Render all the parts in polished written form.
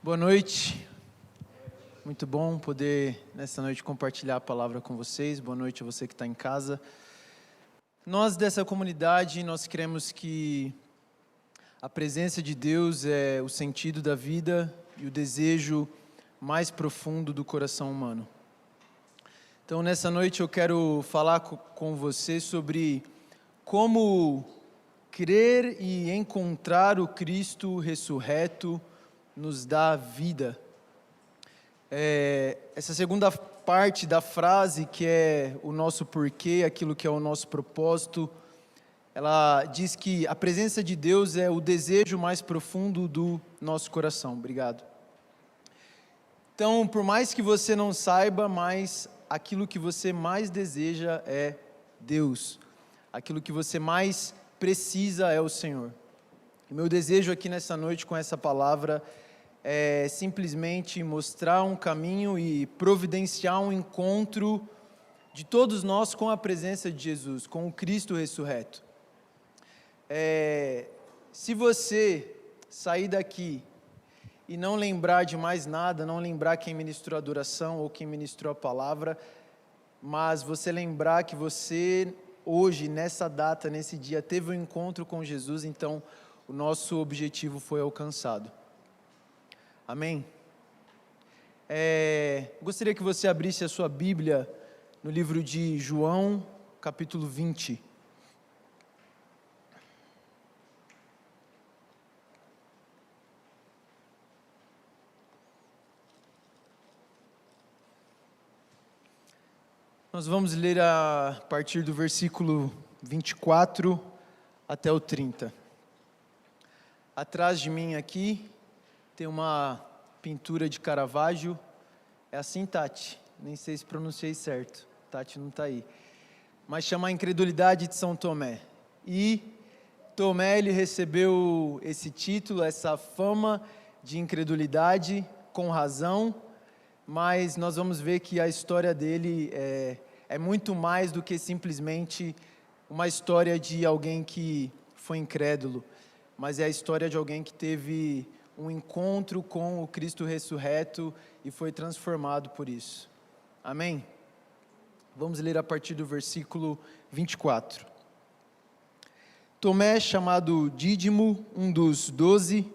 Boa noite, muito bom poder nessa noite compartilhar a palavra com vocês. Boa noite a você que está em casa. Nós dessa comunidade, nós cremos que a presença de Deus é o sentido da vida e o desejo mais profundo do coração humano. Então nessa noite eu quero falar com você sobre como crer e encontrar o Cristo ressurreto nos dá vida. Essa segunda parte da frase, que é o nosso porquê, aquilo que é o nosso propósito, ela diz que a presença de Deus é o desejo mais profundo do nosso coração. Obrigado. Então, por mais que você não saiba, mas aquilo que você mais deseja é Deus. Aquilo que você mais precisa é o Senhor. O meu desejo aqui nessa noite com essa palavra é simplesmente mostrar um caminho e providenciar um encontro de todos nós com a presença de Jesus, com o Cristo ressurreto. Se você sair daqui e não lembrar de mais nada, não lembrar quem ministrou a adoração ou quem ministrou a palavra, mas você lembrar que você hoje, nessa data, nesse dia, teve um encontro com Jesus, então o nosso objetivo foi alcançado. Amém? Gostaria que você abrisse a sua Bíblia no livro de João, capítulo 20. Nós vamos ler a partir do versículo 24 até o 30. Atrás de mim aqui tem uma pintura de Caravaggio. É assim, Tati? Nem sei se pronunciei certo. Tati não está aí. Mas chama A Incredulidade de São Tomé. E Tomé, ele recebeu esse título, essa fama de incredulidade, com razão, mas nós vamos ver que a história dele é muito mais do que simplesmente uma história de alguém que foi incrédulo, mas é a história de alguém que teve um encontro com o Cristo ressurreto e foi transformado por isso. Amém? Vamos ler a partir do versículo 24. Tomé, chamado Dídimo, um dos 12,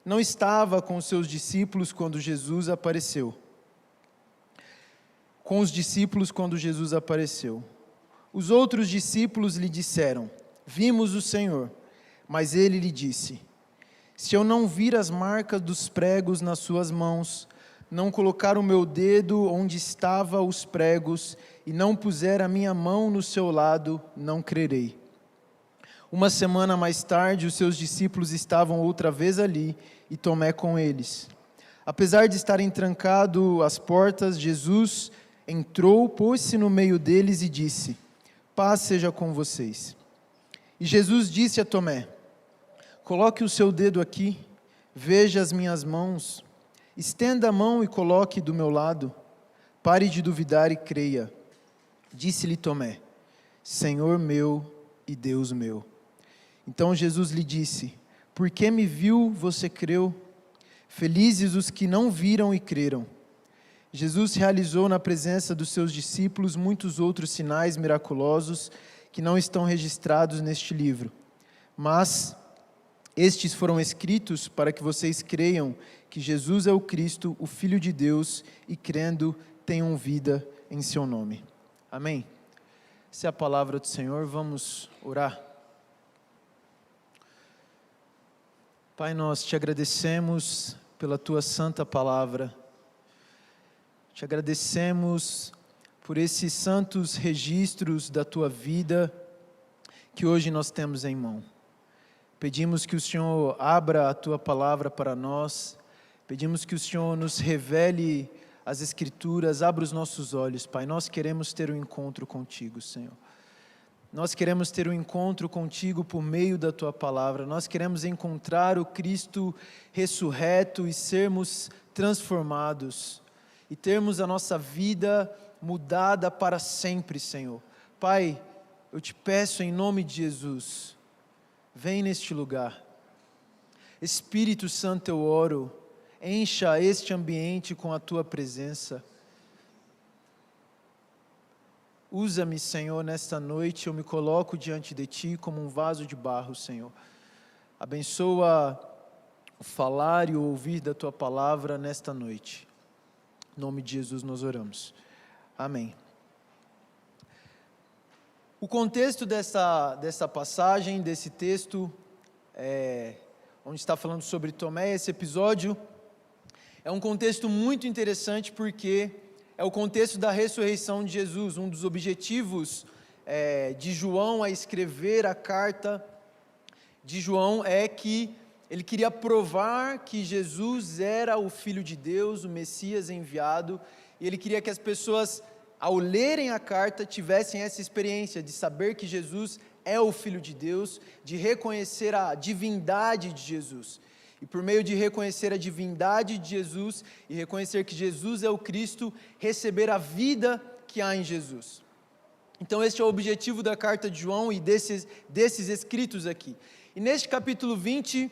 não estava com seus discípulos quando Jesus apareceu. Os outros discípulos lhe disseram: "Vimos o Senhor." Mas ele lhe disse: "Se eu não vir as marcas dos pregos nas suas mãos, não colocar o meu dedo onde estavam os pregos e não puser a minha mão no seu lado, não crerei." Uma semana mais tarde, os seus discípulos estavam outra vez ali e Tomé com eles. Apesar de estarem trancadas as portas, Jesus entrou, pôs-se no meio deles e disse: "Paz seja com vocês." E Jesus disse a Tomé: "Coloque o seu dedo aqui, veja as minhas mãos, estenda a mão e coloque do meu lado. Pare de duvidar e creia." Disse-lhe Tomé: "Senhor meu e Deus meu." Então Jesus lhe disse: "Porque me viu, você creu? Felizes os que não viram e creram." Jesus realizou na presença dos seus discípulos muitos outros sinais miraculosos que não estão registrados neste livro. Mas estes foram escritos para que vocês creiam que Jesus é o Cristo, o Filho de Deus, e crendo tenham vida em seu nome. Amém? Essa é a palavra do Senhor. Vamos orar. Pai, nós te agradecemos pela tua santa palavra. Te agradecemos por esses santos registros da tua vida que hoje nós temos em mão. Pedimos que o Senhor abra a tua palavra para nós. Pedimos que o Senhor nos revele as Escrituras, abra os nossos olhos, Pai. Nós queremos ter um encontro contigo, Senhor. Nós queremos ter um encontro contigo por meio da tua palavra. Nós queremos encontrar o Cristo ressurreto e sermos transformados e termos a nossa vida mudada para sempre, Senhor. Pai, eu te peço em nome de Jesus, vem neste lugar. Espírito Santo, eu oro, encha este ambiente com a tua presença. Usa-me, Senhor, nesta noite, eu me coloco diante de Ti como um vaso de barro, Senhor. Abençoa o falar e o ouvir da Tua palavra nesta noite. Em nome de Jesus nós oramos. Amém. O contexto dessa passagem, desse texto, onde está falando sobre Tomé, esse episódio, é um contexto muito interessante porque é o contexto da ressurreição de Jesus. Um dos objetivos de João a escrever a carta de João é que ele queria provar que Jesus era o Filho de Deus, o Messias enviado, e ele queria que as pessoas, ao lerem a carta, tivessem essa experiência de saber que Jesus é o Filho de Deus, de reconhecer a divindade de Jesus. E por meio de reconhecer a divindade de Jesus e reconhecer que Jesus é o Cristo, receber a vida que há em Jesus. Então este é o objetivo da carta de João e desses escritos aqui. E neste capítulo 20,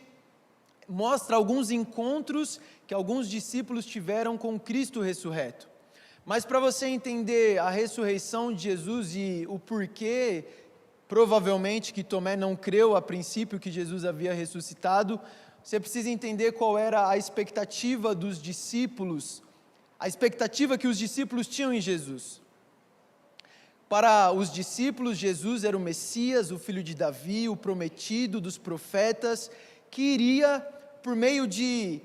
mostra alguns encontros que alguns discípulos tiveram com Cristo ressurreto. Mas para você entender a ressurreição de Jesus e o porquê, provavelmente, que Tomé não creu a princípio que Jesus havia ressuscitado, você precisa entender qual era a expectativa dos discípulos, a expectativa que os discípulos tinham em Jesus. Para os discípulos, Jesus era o Messias, o filho de Davi, o prometido dos profetas, que iria, por meio de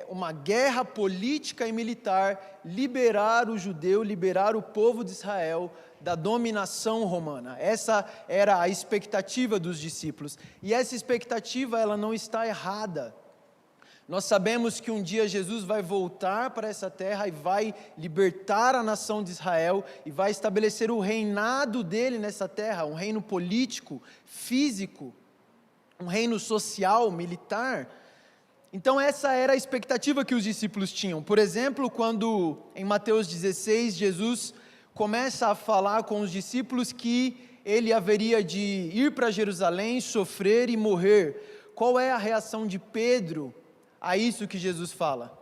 uma guerra política e militar, liberar o judeu, liberar o povo de Israel da dominação romana. Essa era a expectativa dos discípulos. E essa expectativa, ela não está errada. Nós sabemos que um dia Jesus vai voltar para essa terra e vai libertar a nação de Israel e vai estabelecer o reinado dele nessa terra, um reino político, físico, um reino social, militar. Então essa era a expectativa que os discípulos tinham. Por exemplo, quando em Mateus 16, Jesus começa a falar com os discípulos que ele haveria de ir para Jerusalém, sofrer e morrer. Qual é a reação de Pedro a isso que Jesus fala?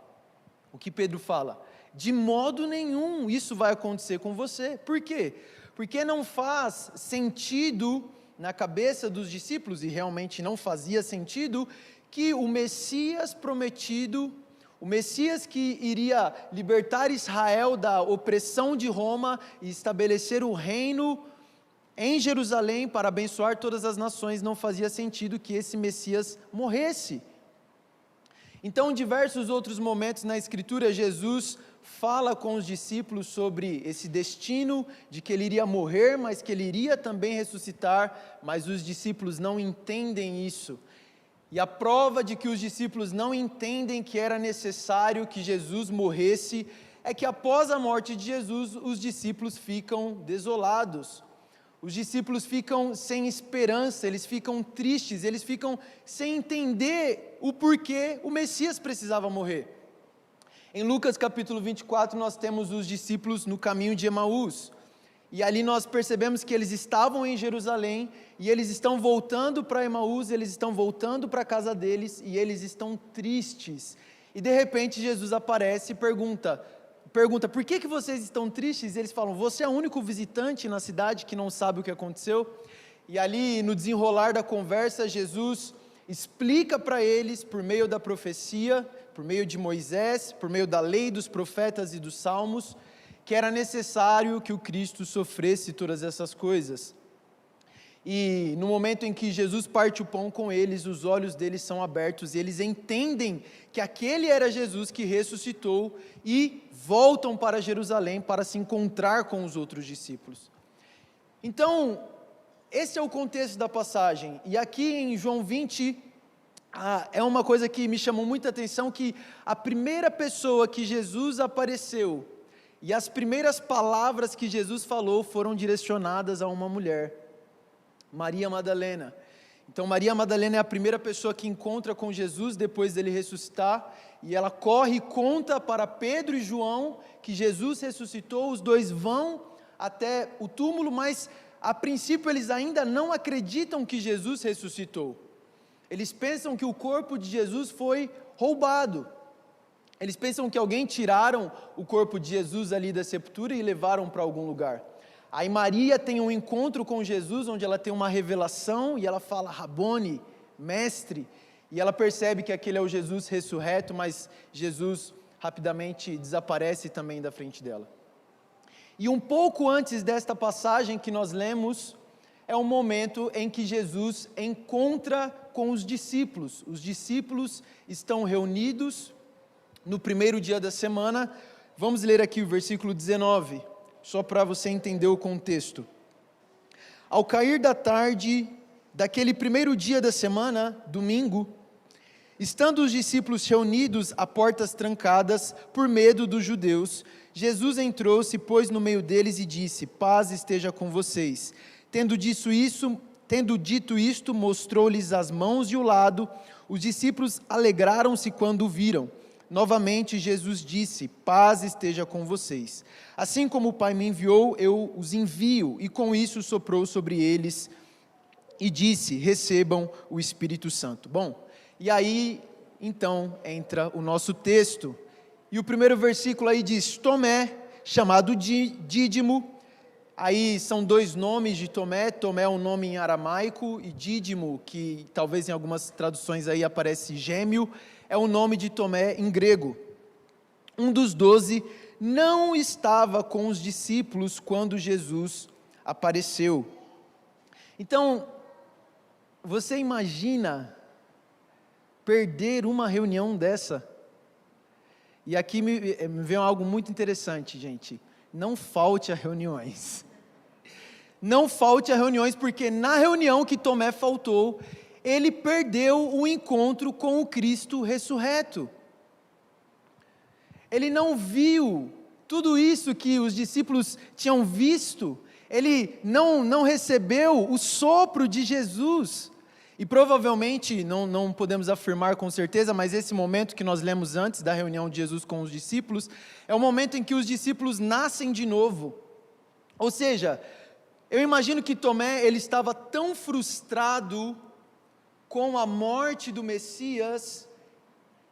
O que Pedro fala? De modo nenhum isso vai acontecer com você. Por quê? Porque não faz sentido na cabeça dos discípulos, e realmente não fazia sentido, que o Messias prometido, o Messias que iria libertar Israel da opressão de Roma e estabelecer o reino em Jerusalém para abençoar todas as nações, não fazia sentido que esse Messias morresse. Então, em diversos outros momentos na Escritura, Jesus fala com os discípulos sobre esse destino de que ele iria morrer, mas que ele iria também ressuscitar, mas os discípulos não entendem isso. E a prova de que os discípulos não entendem que era necessário que Jesus morresse é que após a morte de Jesus, os discípulos ficam desolados. Os discípulos ficam sem esperança, eles ficam tristes, eles ficam sem entender o porquê o Messias precisava morrer. Em Lucas capítulo 24, nós temos os discípulos no caminho de Emaús. E ali nós percebemos que eles estavam em Jerusalém, e eles estão voltando para Emaús, eles estão voltando para a casa deles, e eles estão tristes. E de repente Jesus aparece e pergunta, por que vocês estão tristes? E eles falam, você é o único visitante na cidade que não sabe o que aconteceu? E ali no desenrolar da conversa, Jesus explica para eles, por meio da profecia, por meio de Moisés, por meio da lei dos profetas e dos salmos, que era necessário que o Cristo sofresse todas essas coisas. E no momento em que Jesus parte o pão com eles, os olhos deles são abertos e eles entendem que aquele era Jesus que ressuscitou e voltam para Jerusalém para se encontrar com os outros discípulos. Então, esse é o contexto da passagem. E aqui em João 20, é uma coisa que me chamou muita atenção, que a primeira pessoa que Jesus apareceu e as primeiras palavras que Jesus falou foram direcionadas a uma mulher, Maria Madalena. Então Maria Madalena é a primeira pessoa que encontra com Jesus depois dele ressuscitar, e ela corre e conta para Pedro e João que Jesus ressuscitou. Os dois vão até o túmulo, mas a princípio eles ainda não acreditam que Jesus ressuscitou. Eles pensam que o corpo de Jesus foi roubado. Eles pensam que alguém tiraram o corpo de Jesus ali da sepultura e levaram para algum lugar. Aí Maria tem um encontro com Jesus, onde ela tem uma revelação e ela fala, Rabone, mestre, e ela percebe que aquele é o Jesus ressurreto, mas Jesus rapidamente desaparece também da frente dela. E um pouco antes desta passagem que nós lemos, é o momento em que Jesus encontra com os discípulos. Os discípulos estão reunidos no primeiro dia da semana. Vamos ler aqui o versículo 19, só para você entender o contexto. Ao cair da tarde daquele primeiro dia da semana, domingo, estando os discípulos reunidos a portas trancadas por medo dos judeus, Jesus entrou, se pôs no meio deles e disse, paz esteja com vocês. Tendo dito isto, mostrou-lhes as mãos e o lado. Os discípulos alegraram-se quando o viram. Novamente Jesus disse, paz esteja com vocês. Assim como o Pai me enviou, eu os envio. E com isso soprou sobre eles e disse, recebam o Espírito Santo. Bom, e aí então entra o nosso texto. E o primeiro versículo aí diz, Tomé, chamado Dídimo. Aí são dois nomes de Tomé. Tomé é um nome em aramaico e Dídimo, que talvez em algumas traduções aí aparece gêmeo, é o nome de Tomé em grego. Um dos 12 não estava com os discípulos quando Jesus apareceu. Então, você imagina perder uma reunião dessa? E aqui me vem algo muito interessante, gente. Não falte a reuniões. Não falte a reuniões, porque na reunião que Tomé faltou, ele perdeu o encontro com o Cristo ressurreto. Ele não viu tudo isso que os discípulos tinham visto. Ele não recebeu o sopro de Jesus. E provavelmente, não podemos afirmar com certeza, mas esse momento que nós lemos antes da reunião de Jesus com os discípulos, é o momento em que os discípulos nascem de novo. Ou seja, eu imagino que Tomé, ele estava tão frustrado com a morte do Messias,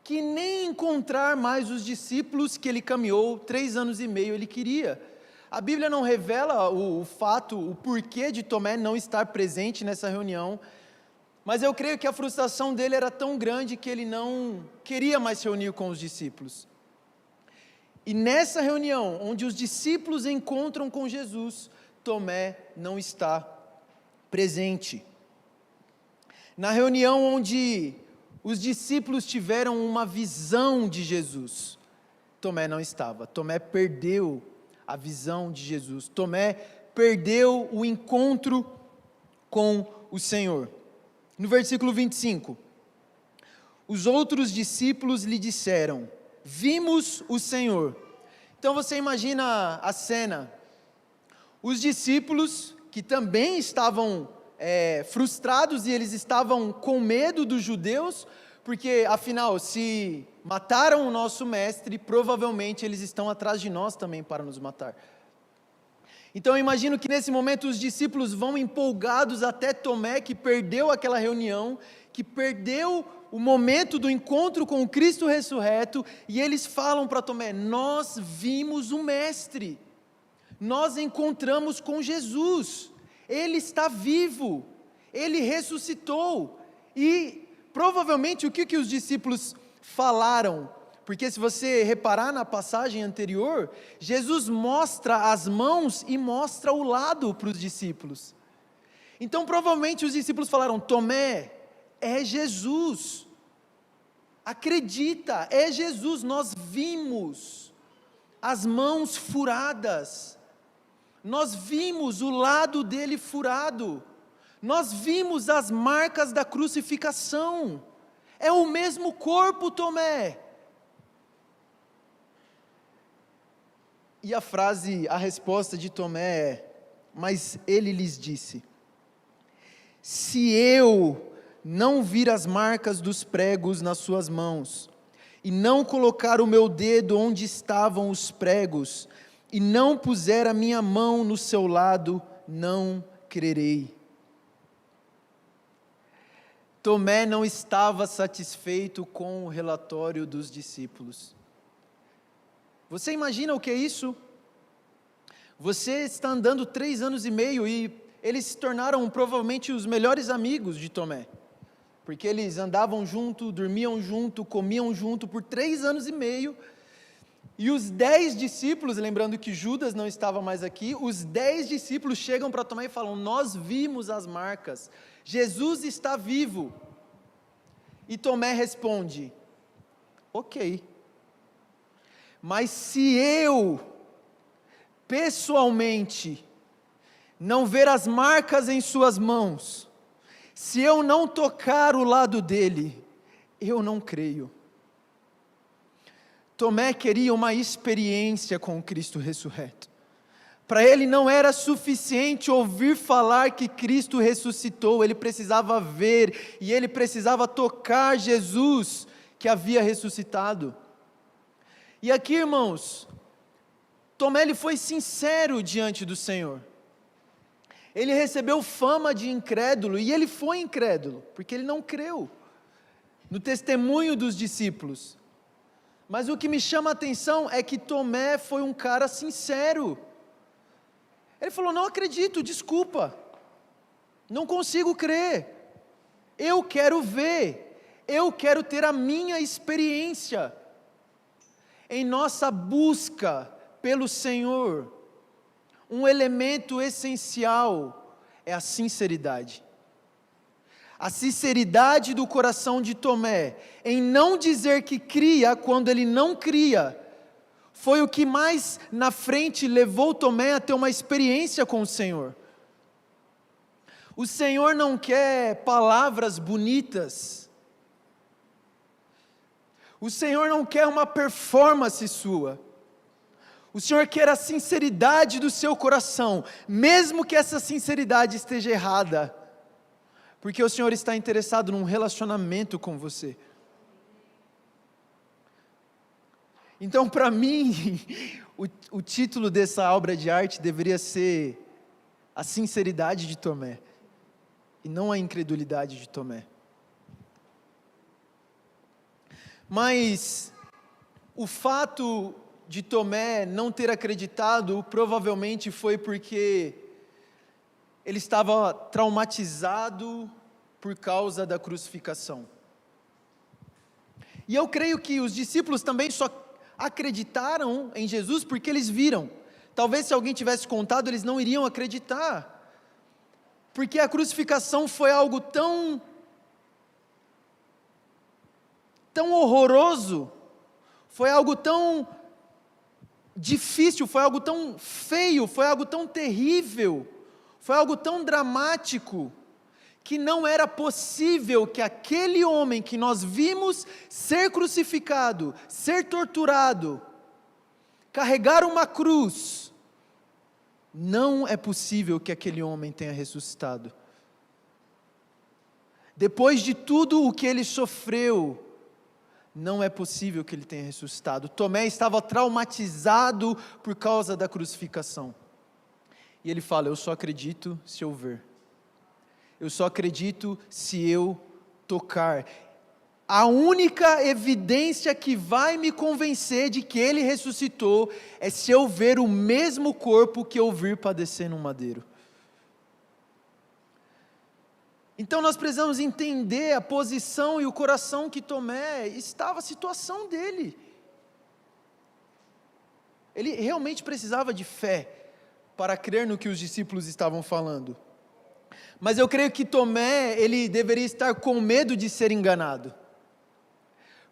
que nem encontrar mais os discípulos que ele caminhou 3 anos e meio ele queria. A Bíblia não revela o fato, o porquê de Tomé não estar presente nessa reunião, mas eu creio que a frustração dele era tão grande que ele não queria mais se reunir com os discípulos. E nessa reunião, onde os discípulos encontram com Jesus, Tomé não está presente. Na reunião onde os discípulos tiveram uma visão de Jesus, Tomé não estava. Tomé perdeu a visão de Jesus. Tomé perdeu o encontro com o Senhor. No versículo 25, os outros discípulos lhe disseram, vimos o Senhor. Então você imagina a cena, os discípulos que também estavam frustrados e eles estavam com medo dos judeus, porque afinal, se mataram o nosso mestre, provavelmente eles estão atrás de nós também para nos matar. Então eu imagino que nesse momento os discípulos vão empolgados até Tomé, que perdeu aquela reunião, que perdeu o momento do encontro com o Cristo ressurreto, e eles falam para Tomé, nós vimos o Mestre, nós encontramos com Jesus, Ele está vivo, Ele ressuscitou, e provavelmente o que os discípulos falaram? Porque se você reparar na passagem anterior, Jesus mostra as mãos e mostra o lado para os discípulos. Então provavelmente os discípulos falaram, Tomé, é Jesus, acredita, é Jesus, nós vimos as mãos furadas, nós vimos o lado dele furado, nós vimos as marcas da crucificação, é o mesmo corpo, Tomé. E a resposta de Tomé é, mas ele lhes disse, se eu não vir as marcas dos pregos nas suas mãos, e não colocar o meu dedo onde estavam os pregos, e não puser a minha mão no seu lado, não crerei. Tomé não estava satisfeito com o relatório dos discípulos. Você imagina o que é isso? Você está andando 3 anos e meio e eles se tornaram provavelmente os melhores amigos de Tomé. Porque eles andavam junto, dormiam junto, comiam junto por 3 anos e meio. E os 10 discípulos, lembrando que Judas não estava mais aqui, os 10 discípulos chegam para Tomé e falam: nós vimos as marcas, Jesus está vivo. E Tomé responde: ok, mas se eu, pessoalmente, não ver as marcas em suas mãos, se eu não tocar o lado dele, eu não creio. Tomé queria uma experiência com o Cristo ressurreto. Para ele não era suficiente ouvir falar que Cristo ressuscitou, ele precisava ver e ele precisava tocar Jesus que havia ressuscitado. E aqui, irmãos, Tomé ele foi sincero diante do Senhor. Ele recebeu fama de incrédulo e ele foi incrédulo, porque ele não creu no testemunho dos discípulos. Mas o que me chama a atenção é que Tomé foi um cara sincero. Ele falou: não acredito, desculpa, não consigo crer, eu quero ver, eu quero ter a minha experiência. Em nossa busca pelo Senhor, um elemento essencial é a sinceridade. A sinceridade do coração de Tomé, em não dizer que cria quando ele não cria, foi o que mais na frente levou Tomé a ter uma experiência com o Senhor. O Senhor não quer palavras bonitas. O Senhor não quer uma performance sua. O Senhor quer a sinceridade do seu coração, mesmo que essa sinceridade esteja errada, porque o Senhor está interessado num relacionamento com você. Então, para mim, o título dessa obra de arte deveria ser a sinceridade de Tomé, e não a incredulidade de Tomé. Mas o fato de Tomé não ter acreditado provavelmente foi porque ele estava traumatizado por causa da crucificação. E eu creio que os discípulos também só acreditaram em Jesus porque eles viram. Talvez se alguém tivesse contado, eles não iriam acreditar, porque a crucificação foi algo tão horroroso, foi algo tão difícil, foi algo tão feio, foi algo tão terrível, foi algo tão dramático, que não era possível que aquele homem que nós vimos ser crucificado, ser torturado, carregar uma cruz, não é possível que aquele homem tenha ressuscitado. Depois de tudo o que ele sofreu, não é possível que ele tenha ressuscitado. Tomé estava traumatizado por causa da crucificação. E ele fala: eu só acredito se eu ver. Eu só acredito se eu tocar. A única evidência que vai me convencer de que ele ressuscitou é se eu ver o mesmo corpo que eu vi padecer no madeiro. Então nós precisamos entender a posição e o coração que Tomé estava, a situação dele. Ele realmente precisava de fé para crer no que os discípulos estavam falando. Mas eu creio que Tomé, ele deveria estar com medo de ser enganado.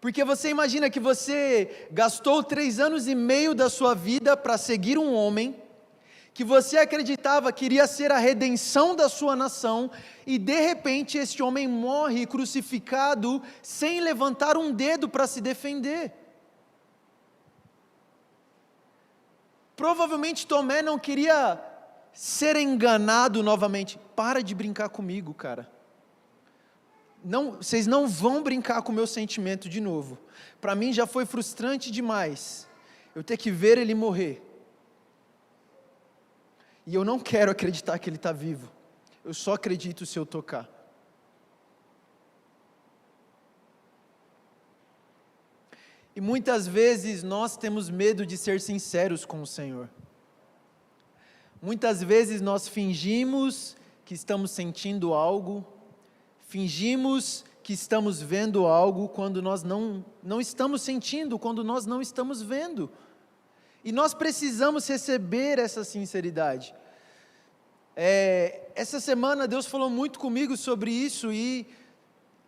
Porque você imagina que você gastou 3 anos e meio da sua vida para seguir um homem, que você acreditava que iria ser a redenção da sua nação, e de repente este homem morre crucificado, sem levantar um dedo para se defender. Provavelmente Tomé não queria ser enganado novamente. Para de brincar comigo, cara. Não, vocês não vão brincar com o meu sentimento de novo. Para mim já foi frustrante demais eu ter que ver ele morrer. E eu não quero acreditar que ele está vivo. Eu só acredito se eu tocar. E muitas vezes nós temos medo de ser sinceros com o Senhor. Muitas vezes nós fingimos que estamos sentindo algo, fingimos que estamos vendo algo quando nós não estamos sentindo, quando nós não estamos vendo. E nós precisamos receber essa sinceridade. Essa semana Deus falou muito comigo sobre isso e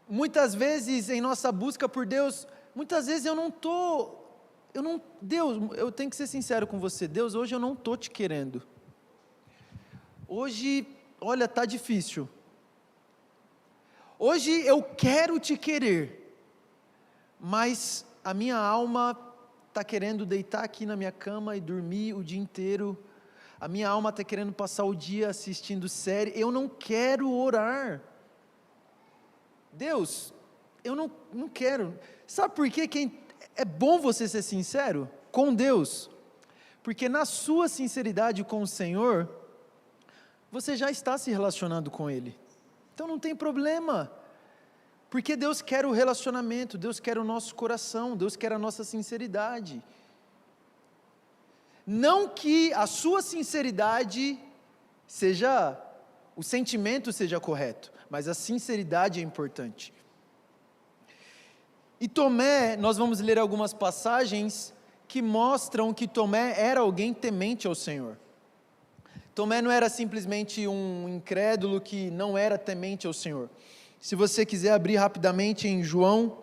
muitas vezes em nossa busca por Deus, muitas vezes Deus, eu tenho que ser sincero com você, Deus, hoje eu não estou te querendo. Hoje, olha, está difícil. Hoje eu quero te querer, mas a minha alma está querendo deitar aqui na minha cama e dormir o dia inteiro. A minha alma está querendo passar o dia assistindo série. Eu não quero orar. Deus, eu não quero. Sabe por quê? É bom você ser sincero com Deus? Porque na sua sinceridade com o Senhor, você já está se relacionando com Ele. Então não tem problema. Porque Deus quer o relacionamento, Deus quer o nosso coração, Deus quer a nossa sinceridade. Não que a sua sinceridade o sentimento seja correto, mas a sinceridade é importante. E Tomé, nós vamos ler algumas passagens que mostram que Tomé era alguém temente ao Senhor. Tomé não era simplesmente um incrédulo que não era temente ao Senhor. Se você quiser abrir rapidamente em João,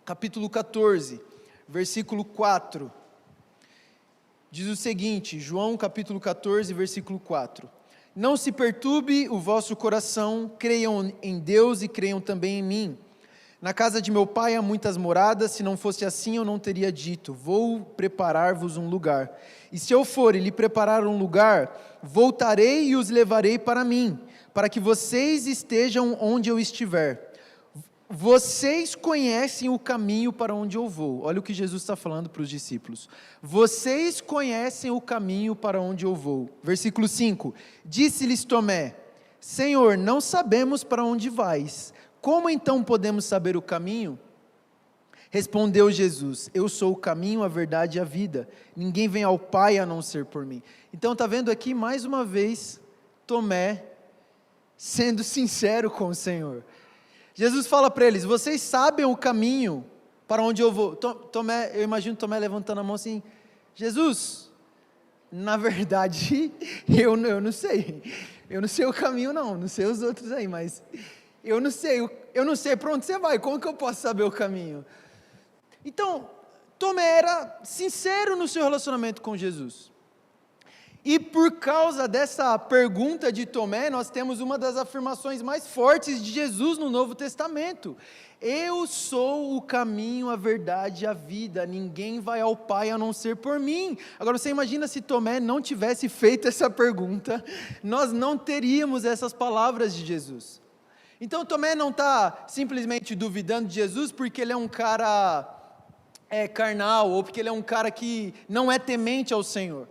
capítulo 14, versículo 4, diz o seguinte, João capítulo 14, versículo 4, não se perturbe o vosso coração, creiam em Deus e creiam também em mim. Na casa de meu pai há muitas moradas, se não fosse assim eu não teria dito, vou preparar-vos um lugar. E se eu for e lhe preparar um lugar, voltarei e os levarei para mim, para que vocês estejam onde eu estiver. Vocês conhecem o caminho para onde eu vou. Olha o que Jesus está falando para os discípulos. Vocês conhecem o caminho para onde eu vou. Versículo 5. Disse-lhes Tomé, Senhor, não sabemos para onde vais. Como então podemos saber o caminho? Respondeu Jesus, eu sou o caminho, a verdade e a vida. Ninguém vem ao Pai a não ser por mim. Então está vendo aqui mais uma vez Tomé sendo sincero com o Senhor. Jesus fala para eles, vocês sabem o caminho para onde eu vou. Tomé, eu imagino Tomé levantando a mão assim, Jesus, na verdade, eu não sei. Eu não sei o caminho não sei os outros aí, mas eu não sei para onde você vai, como que eu posso saber o caminho? Então, Tomé era sincero no seu relacionamento com Jesus. E por causa dessa pergunta de Tomé, nós temos uma das afirmações mais fortes de Jesus no Novo Testamento. Eu sou o caminho, a verdade e a vida, ninguém vai ao Pai a não ser por mim. Agora você imagina se Tomé não tivesse feito essa pergunta, nós não teríamos essas palavras de Jesus. Então Tomé não está simplesmente duvidando de Jesus porque ele é um cara carnal, ou porque ele é um cara que não é temente ao Senhor.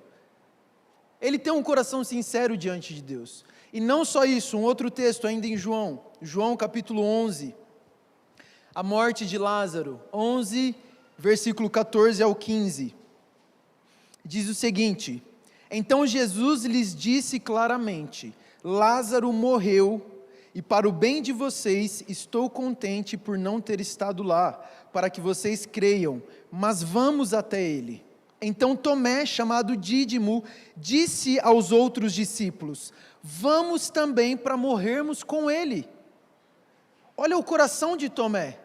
Ele tem um coração sincero diante de Deus. E não só isso, um outro texto ainda em João capítulo 11, a morte de Lázaro, 11, versículo 14 ao 15, diz o seguinte, então Jesus lhes disse claramente, Lázaro morreu, e para o bem de vocês, estou contente por não ter estado lá, para que vocês creiam, mas vamos até ele. Então Tomé, chamado Dídimo, disse aos outros discípulos, vamos também para morrermos com ele. Olha o coração de Tomé.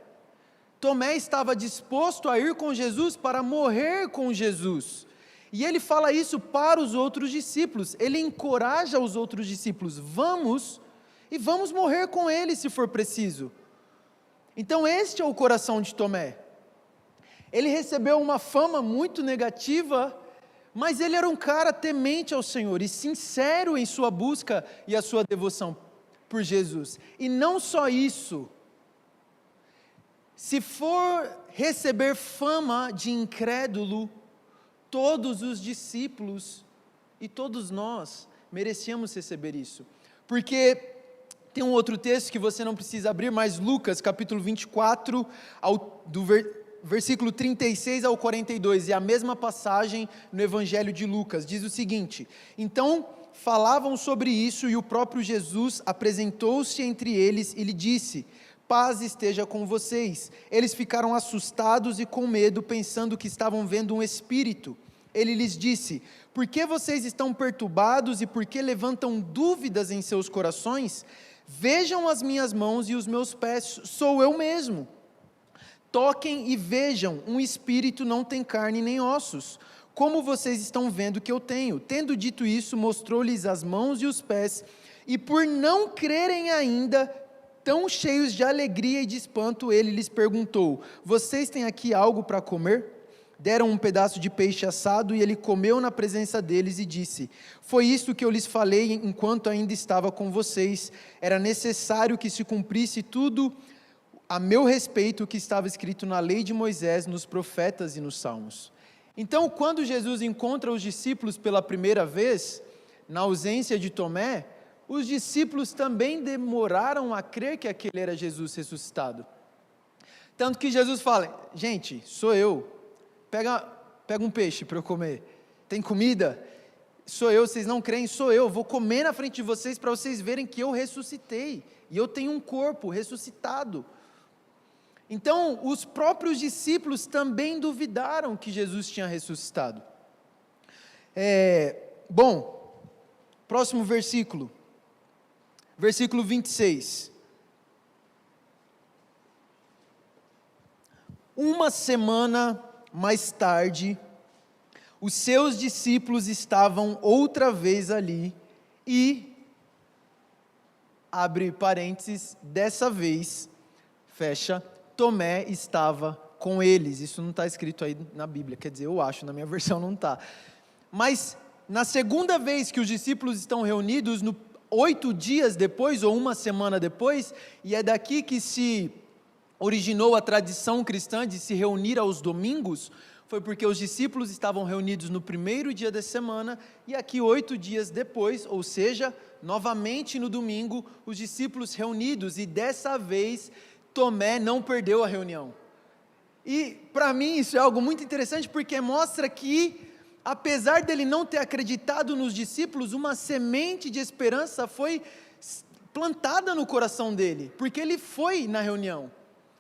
Tomé estava disposto a ir com Jesus para morrer com Jesus. E ele fala isso para os outros discípulos. Ele encoraja os outros discípulos, vamos morrer com ele se for preciso. Então este é o coração de Tomé. Ele recebeu uma fama muito negativa, mas ele era um cara temente ao Senhor e sincero em sua busca e a sua devoção por Jesus. E não só isso, se for receber fama de incrédulo, todos os discípulos e todos nós merecíamos receber isso. Porque tem um outro texto que você não precisa abrir, mas Lucas capítulo 24, versículo 36 ao 42, é a mesma passagem no Evangelho de Lucas, diz o seguinte: então falavam sobre isso e o próprio Jesus apresentou-se entre eles e lhe disse: paz esteja com vocês. Eles ficaram assustados e com medo, pensando que estavam vendo um espírito. Ele lhes disse: por que vocês estão perturbados e por que levantam dúvidas em seus corações? Vejam as minhas mãos e os meus pés, sou eu mesmo. Toquem e vejam, um espírito não tem carne nem ossos, como vocês estão vendo que eu tenho. Tendo dito isso, mostrou-lhes as mãos e os pés, e por não crerem ainda, tão cheios de alegria e de espanto, ele lhes perguntou: vocês têm aqui algo para comer? Deram um pedaço de peixe assado, e ele comeu na presença deles e disse: foi isto que eu lhes falei enquanto ainda estava com vocês, era necessário que se cumprisse tudo a meu respeito o que estava escrito na lei de Moisés, nos profetas e nos salmos. Então, quando Jesus encontra os discípulos pela primeira vez, na ausência de Tomé, os discípulos também demoraram a crer que aquele era Jesus ressuscitado. Tanto que Jesus fala: gente, sou eu, pega um peixe para eu comer, tem comida? Sou eu, vocês não creem, sou eu, vou comer na frente de vocês para vocês verem que eu ressuscitei, e eu tenho um corpo ressuscitado. Então, os próprios discípulos também duvidaram que Jesus tinha ressuscitado. Próximo versículo, versículo 26. Uma semana mais tarde, os seus discípulos estavam outra vez ali e, abre parênteses, dessa vez, fecha, Tomé estava com eles. Isso não está escrito aí na Bíblia, quer dizer, eu acho, na minha versão não está. Mas, na segunda vez que os discípulos estão reunidos, 8 dias depois, ou uma semana depois, e é daqui que se originou a tradição cristã de se reunir aos domingos, foi porque os discípulos estavam reunidos no primeiro dia da semana, e aqui 8 dias depois, ou seja, novamente no domingo, os discípulos reunidos, e dessa vez, Tomé não perdeu a reunião. E para mim isso é algo muito interessante, porque mostra que, apesar dele não ter acreditado nos discípulos, uma semente de esperança foi plantada no coração dele, porque ele foi na reunião,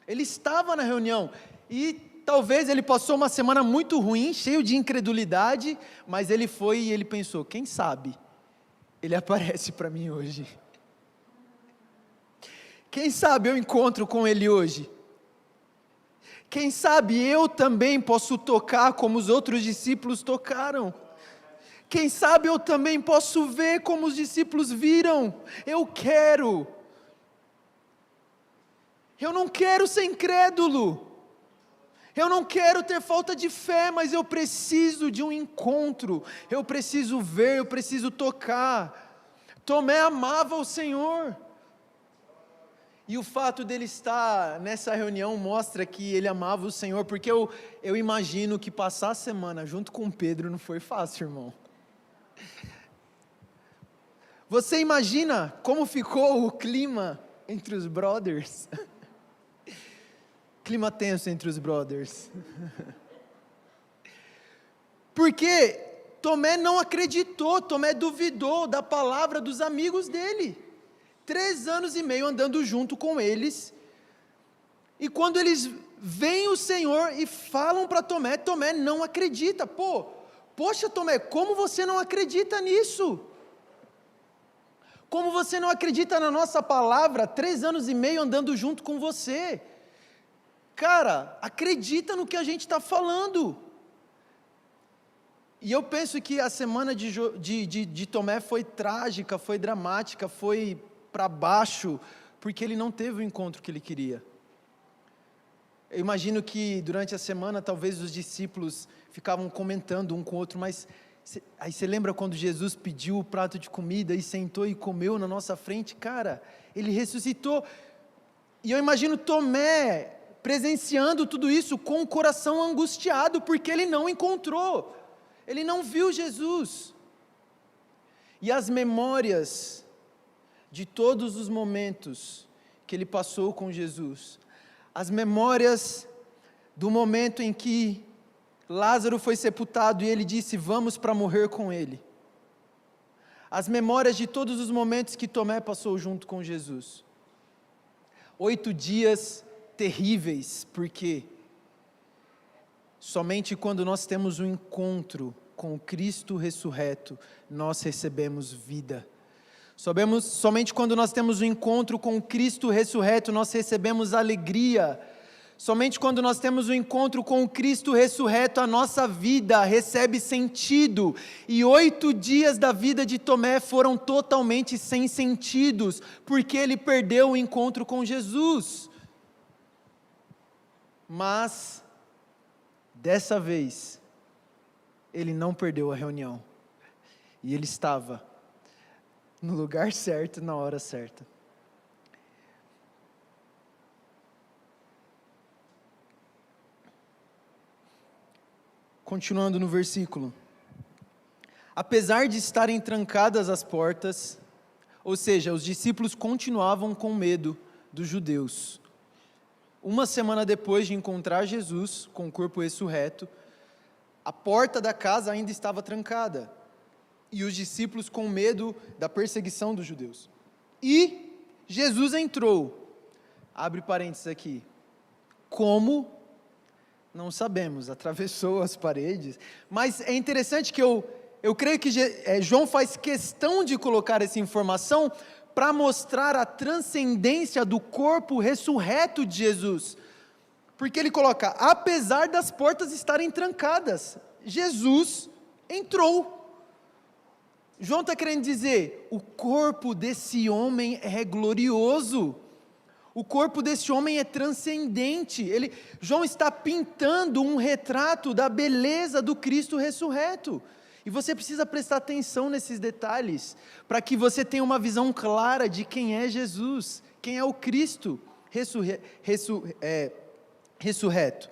ele estava na reunião, e talvez ele passou uma semana muito ruim, cheio de incredulidade, mas ele foi e ele pensou: quem sabe ele aparece para mim hoje, quem sabe eu encontro com ele hoje, quem sabe eu também posso tocar como os outros discípulos tocaram, quem sabe eu também posso ver como os discípulos viram. Eu não quero ser incrédulo, eu não quero ter falta de fé, mas eu preciso de um encontro, eu preciso ver, eu preciso tocar. Tomé amava o Senhor, e o fato dele estar nessa reunião mostra que ele amava o Senhor, porque eu imagino que passar a semana junto com Pedro não foi fácil, irmão. Você imagina como ficou o clima entre os brothers? Clima tenso entre os brothers. Porque Tomé não acreditou, Tomé duvidou da palavra dos amigos dele. 3 anos e meio andando junto com eles, e quando eles veem o Senhor e falam para Tomé, Tomé não acredita. Poxa Tomé, como você não acredita nisso? Como você não acredita na nossa palavra, 3 anos e meio andando junto com você? Cara, acredita no que a gente está falando. E eu penso que a semana de Tomé foi trágica, foi dramática, foi para baixo, porque ele não teve o encontro que ele queria. Eu imagino que durante a semana talvez os discípulos ficavam comentando um com o outro, mas aí você lembra quando Jesus pediu o prato de comida e sentou e comeu na nossa frente? Cara, ele ressuscitou, e eu imagino Tomé presenciando tudo isso com o coração angustiado, porque ele não encontrou, ele não viu Jesus, e as memórias de todos os momentos que ele passou com Jesus, as memórias do momento em que Lázaro foi sepultado e ele disse: vamos para morrer com ele. As memórias de todos os momentos que Tomé passou junto com Jesus. 8 dias terríveis, porque somente quando nós temos um encontro com o Cristo ressurreto, nós recebemos vida. Somente quando nós temos um encontro com o Cristo ressurreto, nós recebemos alegria. Somente quando nós temos um encontro com o Cristo ressurreto, a nossa vida recebe sentido. E 8 dias da vida de Tomé foram totalmente sem sentidos, porque ele perdeu o encontro com Jesus. Mas, dessa vez, ele não perdeu a reunião. E ele estava no lugar certo, na hora certa. Continuando no versículo. Apesar de estarem trancadas as portas, ou seja, os discípulos continuavam com medo dos judeus. Uma semana depois de encontrar Jesus com o corpo ressurreto, a porta da casa ainda estava trancada. E os discípulos com medo da perseguição dos judeus. E Jesus entrou. Abre parênteses aqui. Como? Não sabemos, atravessou as paredes. Mas é interessante que eu creio que João faz questão de colocar essa informação para mostrar a transcendência do corpo ressurreto de Jesus. Porque ele coloca, apesar das portas estarem trancadas, Jesus entrou. João está querendo dizer, o corpo desse homem é glorioso. O corpo desse homem é transcendente. João está pintando um retrato da beleza do Cristo ressurreto. E você precisa prestar atenção nesses detalhes, para que você tenha uma visão clara de quem é Jesus, quem é o Cristo ressurreto.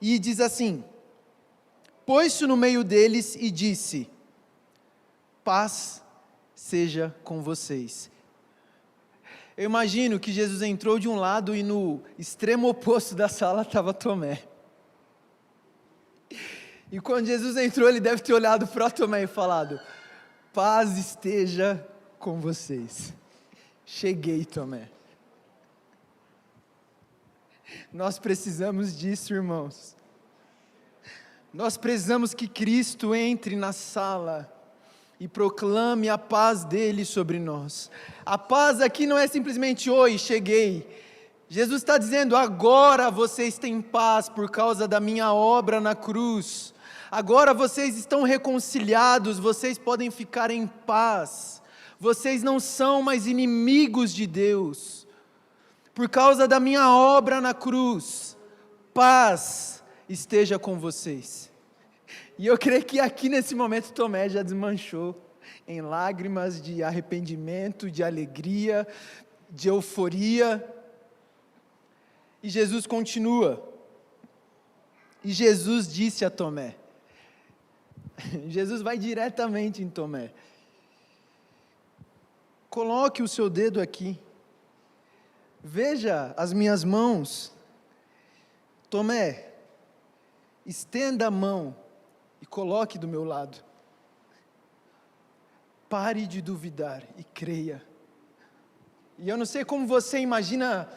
E diz assim, pôs-se no meio deles e disse, paz seja com vocês. Eu imagino que Jesus entrou de um lado e no extremo oposto da sala estava Tomé. E quando Jesus entrou, ele deve ter olhado para Tomé e falado, paz esteja com vocês. Cheguei, Tomé. Nós precisamos disso, irmãos. Nós precisamos que Cristo entre na sala e proclame a paz dele sobre nós. A paz aqui não é simplesmente, oi, cheguei. Jesus está dizendo, agora vocês têm paz por causa da minha obra na cruz. Agora vocês estão reconciliados, vocês podem ficar em paz. Vocês não são mais inimigos de Deus. Por causa da minha obra na cruz, paz esteja com vocês. E eu creio que aqui nesse momento Tomé já desmanchou em lágrimas de arrependimento, de alegria, de euforia. E Jesus continua. E Jesus disse a Tomé. Jesus vai diretamente em Tomé. Coloque o seu dedo aqui. Veja as minhas mãos. Tomé, estenda a mão e coloque do meu lado. Pare de duvidar e creia. E eu não sei como você imagina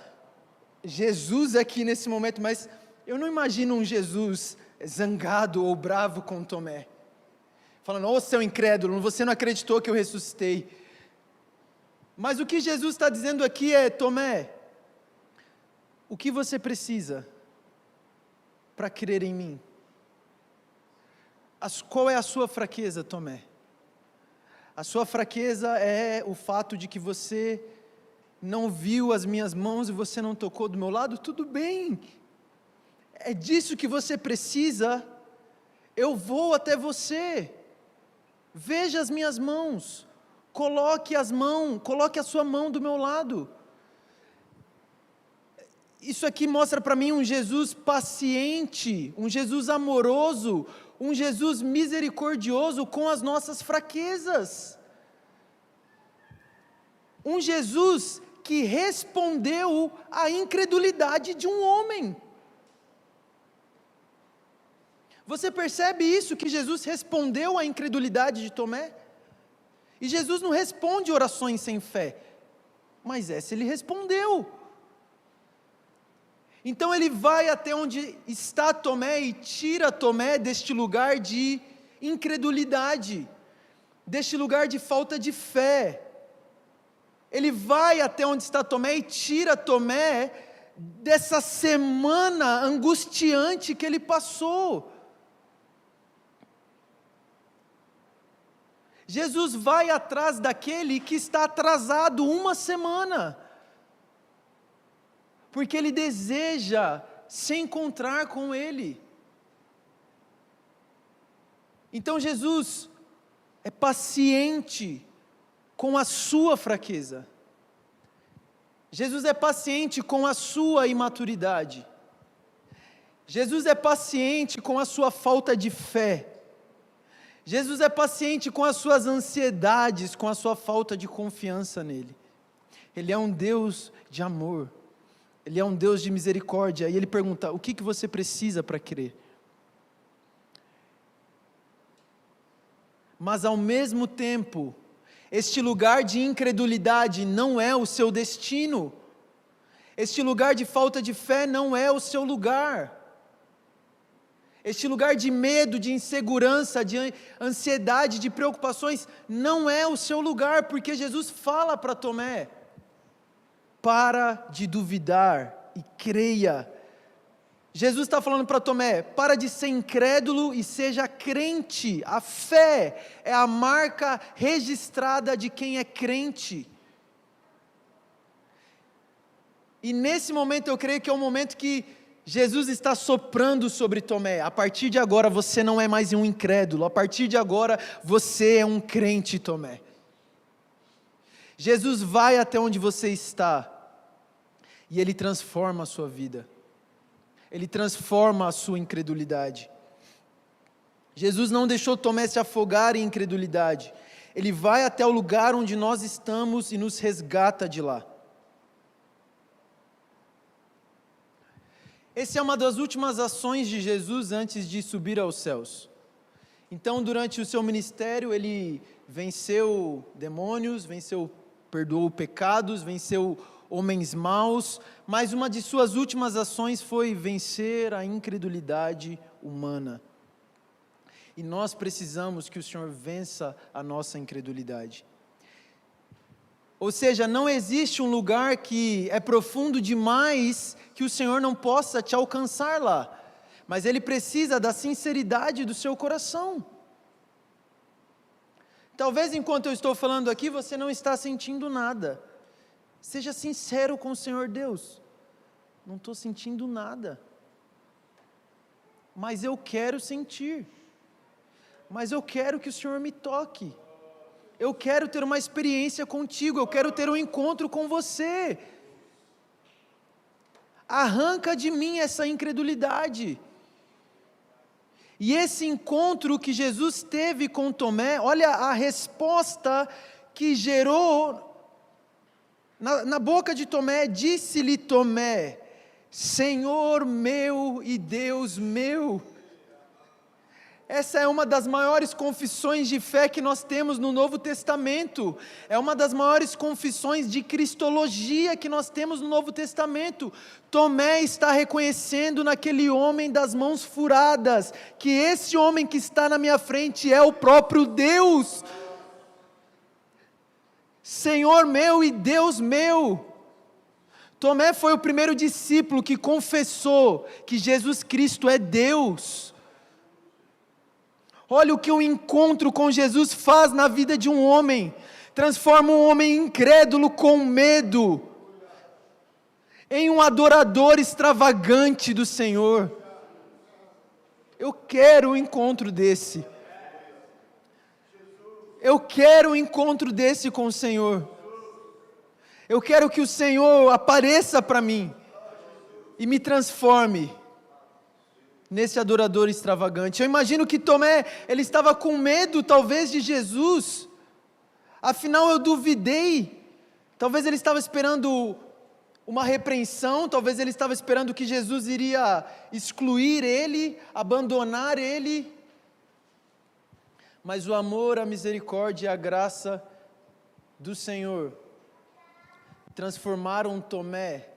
Jesus aqui nesse momento, mas eu não imagino um Jesus zangado ou bravo com Tomé. Falando, ô seu incrédulo, você não acreditou que eu ressuscitei. Mas o que Jesus está dizendo aqui é, Tomé, o que você precisa para crer em mim? Qual é a sua fraqueza, Tomé? A sua fraqueza é o fato de que você não viu as minhas mãos e você não tocou do meu lado? Tudo bem, é disso que você precisa. Eu vou até você, veja as minhas mãos, coloque a sua mão do meu lado. Isso aqui mostra para mim um Jesus paciente, um Jesus amoroso, um Jesus misericordioso com as nossas fraquezas. Um Jesus que respondeu à incredulidade de um homem. Você percebe isso, que Jesus respondeu à incredulidade de Tomé? E Jesus não responde orações sem fé, mas essa ele respondeu. Então ele vai até onde está Tomé e tira Tomé deste lugar de incredulidade, deste lugar de falta de fé. Ele vai até onde está Tomé e tira Tomé dessa semana angustiante que ele passou. Jesus vai atrás daquele que está atrasado uma semana, porque ele deseja se encontrar com ele. Então Jesus é paciente com a sua fraqueza. Jesus é paciente com a sua imaturidade. Jesus é paciente com a sua falta de fé. Jesus é paciente com as suas ansiedades, com a sua falta de confiança nele. Ele é um Deus de amor. Ele é um Deus de misericórdia. E ele pergunta: o que você precisa para crer? Mas ao mesmo tempo, este lugar de incredulidade não é o seu destino. Este lugar de falta de fé não é o seu lugar. Este lugar de medo, de insegurança, de ansiedade, de preocupações, não é o seu lugar, porque Jesus fala para Tomé: para de duvidar e creia. Jesus está falando para Tomé: para de ser incrédulo e seja crente. A fé é a marca registrada de quem é crente. E nesse momento eu creio que é o momento que Jesus está soprando sobre Tomé: a partir de agora você não é mais um incrédulo, a partir de agora você é um crente, Tomé. Jesus vai até onde você está e Ele transforma a sua vida, Ele transforma a sua incredulidade. Jesus não deixou Tomé se afogar em incredulidade, Ele vai até o lugar onde nós estamos e nos resgata de lá. Essa é uma das últimas ações de Jesus antes de subir aos céus. Então, durante o seu ministério, Ele venceu demônios, perdoou pecados, venceu homens maus, mas uma de suas últimas ações foi vencer a incredulidade humana. E nós precisamos que o Senhor vença a nossa incredulidade. Ou seja, não existe um lugar que é profundo demais que o Senhor não possa te alcançar lá, mas Ele precisa da sinceridade do seu coração. Talvez enquanto eu estou falando aqui, você não está sentindo nada. Seja sincero com o Senhor Deus: não estou sentindo nada, mas eu quero sentir, mas eu quero que o Senhor me toque. Eu quero ter uma experiência contigo, eu quero ter um encontro com você. Arranca de mim essa incredulidade. E esse encontro que Jesus teve com Tomé, olha a resposta que gerou na boca de Tomé. Disse-lhe Tomé: Senhor meu e Deus meu. Essa é uma das maiores confissões de fé que nós temos no Novo Testamento. É uma das maiores confissões de cristologia que nós temos no Novo Testamento. Tomé está reconhecendo naquele homem das mãos furadas, que esse homem que está na minha frente é o próprio Deus. Senhor meu e Deus meu. Tomé foi o primeiro discípulo que confessou que Jesus Cristo é Deus. Olha o que um encontro com Jesus faz na vida de um homem: transforma um homem incrédulo com medo em um adorador extravagante do Senhor. Eu quero um encontro desse. Eu quero um encontro desse com o Senhor. Eu quero que o Senhor apareça para mim e me transforme nesse adorador extravagante. Eu imagino que Tomé, ele estava com medo talvez de Jesus. Afinal eu duvidei. Talvez ele estava esperando uma repreensão, talvez ele estava esperando que Jesus iria excluir ele, abandonar ele, mas o amor, a misericórdia e a graça do Senhor transformaram Tomé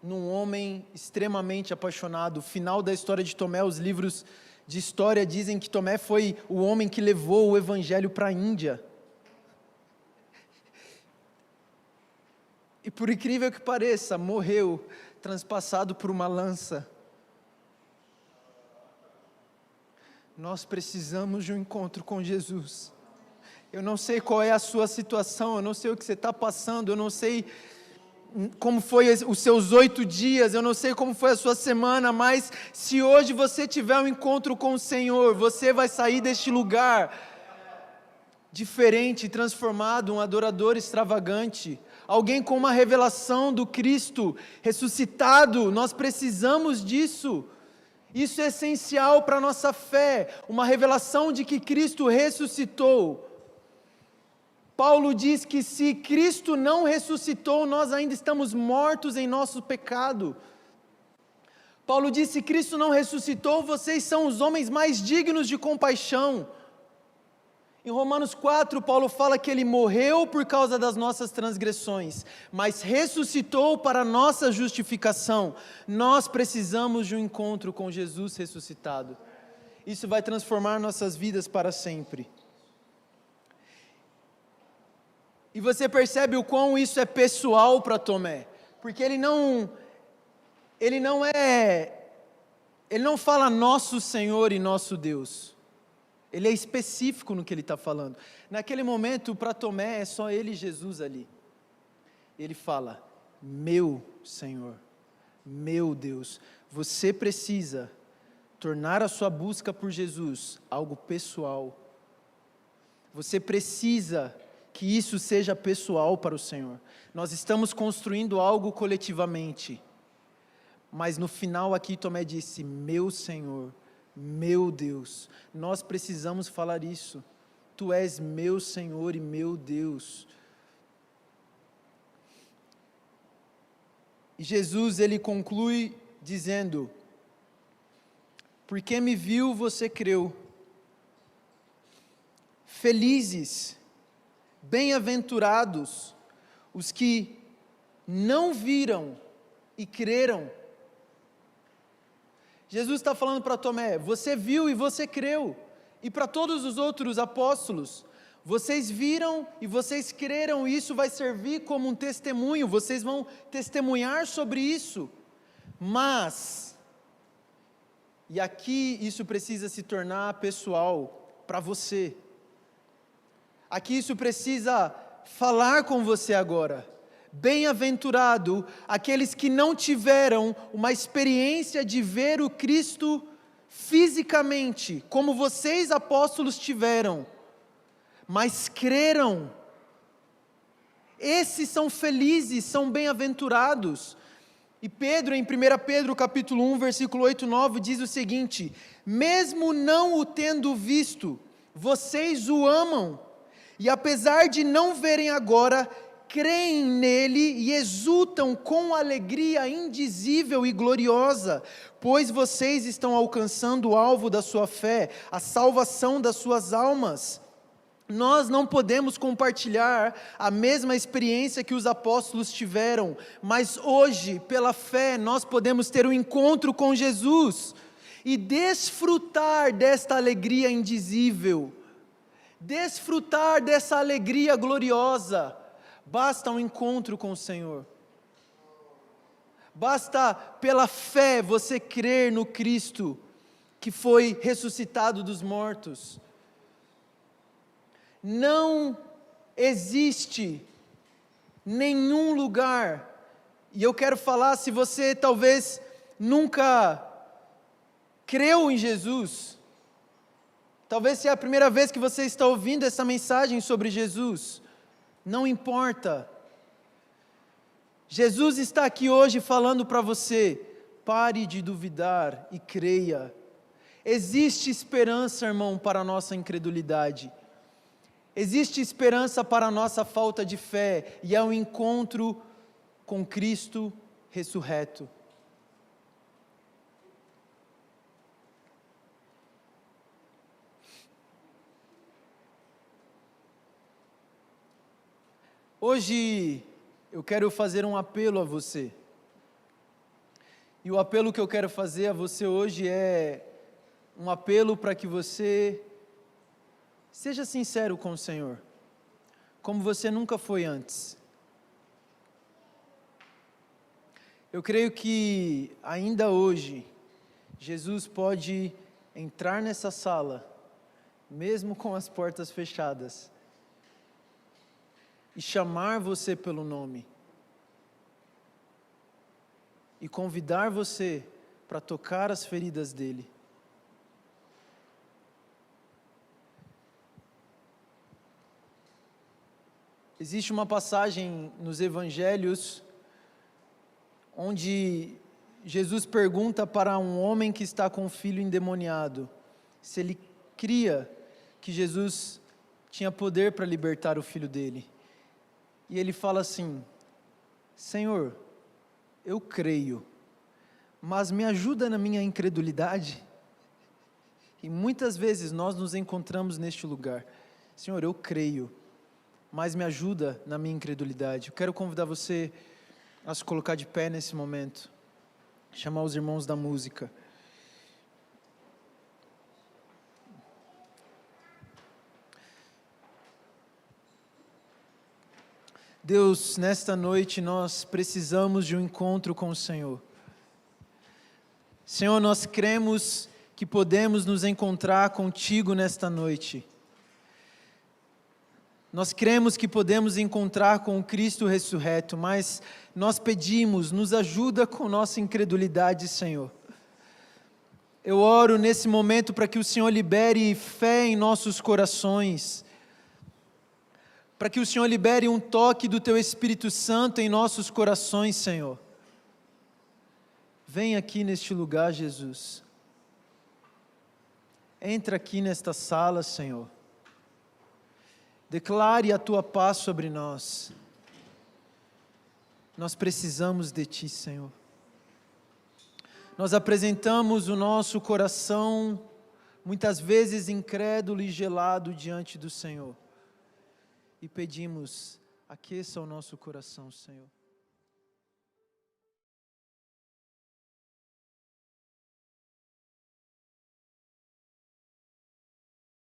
num homem extremamente apaixonado. O final da história de Tomé, os livros de história dizem que Tomé foi o homem que levou o evangelho para a Índia. E por incrível que pareça, morreu transpassado por uma lança. Nós precisamos de um encontro com Jesus. Eu não sei qual é a sua situação, eu não sei o que você está passando, eu não sei como foi os seus 8 dias, eu não sei como foi a sua semana, mas se hoje você tiver um encontro com o Senhor, você vai sair deste lugar diferente, transformado, um adorador extravagante, alguém com uma revelação do Cristo ressuscitado. Nós precisamos disso. Isso é essencial para a nossa fé, uma revelação de que Cristo ressuscitou. Paulo diz que se Cristo não ressuscitou, nós ainda estamos mortos em nosso pecado. Paulo diz: se Cristo não ressuscitou, vocês são os homens mais dignos de compaixão. Em Romanos 4, Paulo fala que ele morreu por causa das nossas transgressões, mas ressuscitou para a nossa justificação. Nós precisamos de um encontro com Jesus ressuscitado. Isso vai transformar nossas vidas para sempre. E você percebe o quão isso é pessoal para Tomé, porque ele não fala nosso Senhor e nosso Deus. Ele é específico no que ele está falando. Naquele momento, para Tomé, é só ele e Jesus ali. Ele fala: meu Senhor, meu Deus. Você precisa tornar a sua busca por Jesus algo pessoal. Você precisa que isso seja pessoal para o Senhor. Nós estamos construindo algo coletivamente. Mas no final aqui Tomé disse: meu Senhor, meu Deus. Nós precisamos falar isso. Tu és meu Senhor e meu Deus. E Jesus, ele conclui dizendo: porque me viu, você creu. Felizes, bem-aventurados os que não viram e creram. Jesus está falando para Tomé: você viu e você creu. E para todos os outros apóstolos: vocês viram e vocês creram, e isso vai servir como um testemunho, vocês vão testemunhar sobre isso. Mas, e aqui isso precisa se tornar pessoal para você. Aqui isso precisa falar com você agora. Bem-aventurado aqueles que não tiveram uma experiência de ver o Cristo fisicamente, como vocês apóstolos tiveram, mas creram. Esses são felizes, são bem-aventurados. E Pedro, em 1 Pedro capítulo 1, versículo 8 e 9, diz o seguinte: mesmo não o tendo visto, vocês o amam, e apesar de não verem agora, creem nele e exultam com alegria indizível e gloriosa, pois vocês estão alcançando o alvo da sua fé, a salvação das suas almas. Nós não podemos compartilhar a mesma experiência que os apóstolos tiveram, mas hoje, pela fé, nós podemos ter um encontro com Jesus e desfrutar desta alegria indizível, desfrutar dessa alegria gloriosa. Basta um encontro com o Senhor. Basta pela fé você crer no Cristo que foi ressuscitado dos mortos. Não existe nenhum lugar, e eu quero falar, se você talvez nunca creu em Jesus, talvez seja a primeira vez que você está ouvindo essa mensagem sobre Jesus, não importa. Jesus está aqui hoje falando para você: pare de duvidar e creia. Existe esperança, irmão, para a nossa incredulidade. Existe esperança para a nossa falta de fé, e é um encontro com Cristo ressurreto. Hoje eu quero fazer um apelo a você. E o apelo que eu quero fazer a você hoje é um apelo para que você seja sincero com o Senhor, como você nunca foi antes. Eu creio que ainda hoje, Jesus pode entrar nessa sala, mesmo com as portas fechadas, e chamar você pelo nome, e convidar você para tocar as feridas dele. Existe uma passagem nos evangelhos onde Jesus pergunta para um homem que está com um filho endemoniado se ele cria que Jesus tinha poder para libertar o filho dele. E ele fala assim: Senhor, eu creio, mas me ajuda na minha incredulidade. E muitas vezes nós nos encontramos neste lugar. Senhor, eu creio, mas me ajuda na minha incredulidade. Eu quero convidar você a se colocar de pé nesse momento, chamar os irmãos da música. Deus, nesta noite nós precisamos de um encontro com o Senhor. Senhor, nós cremos que podemos nos encontrar contigo nesta noite. Nós cremos que podemos encontrar com o Cristo ressurreto, mas nós pedimos, nos ajuda com nossa incredulidade, Senhor. Eu oro nesse momento para que o Senhor libere fé em nossos corações, para que o Senhor libere um toque do Teu Espírito Santo em nossos corações, Senhor. Vem aqui neste lugar, Jesus. Entra aqui nesta sala, Senhor. Declare a Tua paz sobre nós. Nós precisamos de Ti, Senhor. Nós apresentamos o nosso coração, muitas vezes incrédulo e gelado diante do Senhor. E pedimos, aqueça o nosso coração, Senhor.